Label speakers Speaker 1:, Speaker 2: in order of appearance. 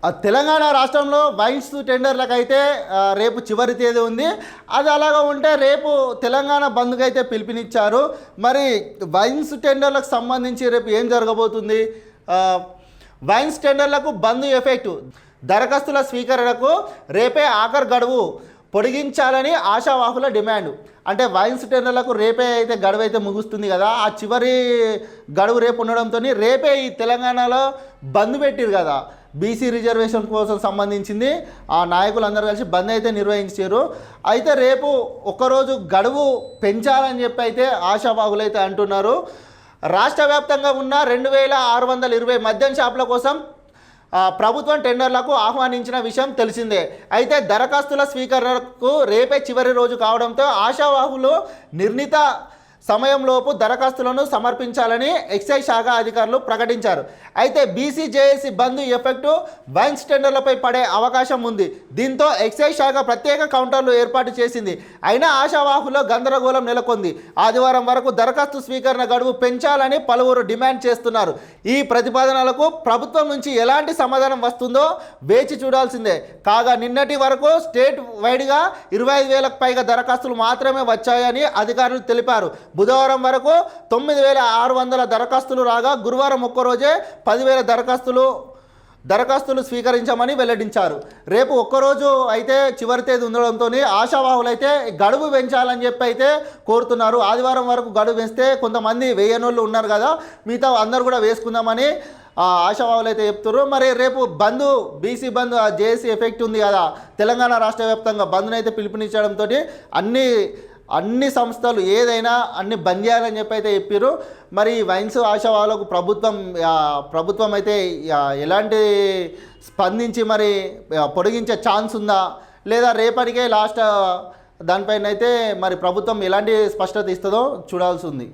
Speaker 1: తెలంగాణ రాష్ట్రంలో వైన్స్ టెండర్లకైతే రేపు చివరి తేదీ ఉంది. అది అలాగా ఉంటే రేపు తెలంగాణ బంద్కి అయితే పిలుపునిచ్చారు. మరి వైన్స్ టెండర్లకు సంబంధించి రేపు ఏం జరగబోతుంది? వైన్స్ టెండర్లకు బంద్ ఎఫెక్టు, దరఖాస్తుల స్వీకరణకు రేపే ఆఖరి గడువు పొడిగించాలని ఆశావాహుల డిమాండ్. అంటే వైన్స్ టెండర్లకు రేపే అయితే గడువు అయితే ముగుస్తుంది కదా, ఆ చివరి గడువు రేపు ఉండడంతో రేపే ఈ తెలంగాణలో బంద్ పెట్టిరు కదా. బీసీ రిజర్వేషన్ కోసం సంబంధించింది ఆ నాయకులందరూ కలిసి బంద్ అయితే నిర్వహించారు. అయితే రేపు ఒక్కరోజు గడువు పెంచాలని చెప్పి అయితే ఆశావాహులు అయితే అంటున్నారు. రాష్ట్ర వ్యాప్తంగా ఉన్న 2620 మద్యం షాపుల కోసం ప్రభుత్వం టెండర్లకు ఆహ్వానించిన విషయం తెలిసిందే. అయితే దరఖాస్తుల స్వీకరణకు రేపే చివరి రోజు కావడంతో ఆశావాహులు నిర్ణీత సమయంలోపు దరఖాస్తులను సమర్పించాలని ఎక్సైజ్ శాఖ అధికారులు ప్రకటించారు. అయితే బీసీ జేఏసీ బంద్ ఎఫెక్టు వైన్స్ టెండర్లపై పడే అవకాశం ఉంది. దీంతో ఎక్సైజ్ శాఖ ప్రత్యేక కౌంటర్లు ఏర్పాటు చేసింది. అయినా ఆశావాహులో గందరగోళం నెలకొంది. ఆదివారం వరకు దరఖాస్తు స్వీకరణ గడువు పెంచాలని పలువురు డిమాండ్ చేస్తున్నారు. ఈ ప్రతిపాదనలకు ప్రభుత్వం నుంచి ఎలాంటి సమాధానం వస్తుందో వేచి చూడాల్సిందే. కాగా నిన్నటి వరకు స్టేట్ వైడ్గా 25,000కు పైగా దరఖాస్తులు మాత్రమే వచ్చాయని అధికారులు తెలిపారు. బుధవారం వరకు 9,600 దరఖాస్తులు రాగా గురువారం ఒక్కరోజే 10,000 దరఖాస్తులు స్వీకరించామని వెల్లడించారు. రేపు ఒక్కరోజు అయితే చివరి తేదీ ఉండడంతో ఆశావాహులు అయితే గడువు పెంచాలని చెప్పి అయితే కోరుతున్నారు. ఆదివారం వరకు గడువు వేస్తే కొంతమంది వేయనోళ్ళు ఉన్నారు కదా, మిగతా అందరూ కూడా వేసుకుందామని ఆశావాహులు అయితే చెప్తున్నారు. మరి రేపు బంద్, బీసీ బంద్, జేఏసీ ఎఫెక్ట్ ఉంది కదా, తెలంగాణ రాష్ట్ర వ్యాప్తంగా బంద్ను అయితే పిలుపునిచ్చడంతో అన్ని సంస్థలు ఏదైనా అన్ని బంద్ చేయాలని చెప్పి అయితే చెప్పారు. మరి వైన్స్ ఆశావాహులకు ప్రభుత్వం అయితే ఎలాంటి స్పందించి మరి పొడిగించే ఛాన్స్ ఉందా లేదా రేపటికే లాస్ట్ దానిపైన అయితే మరి ప్రభుత్వం ఎలాంటి స్పష్టత ఇస్తుందో చూడాల్సి ఉంది.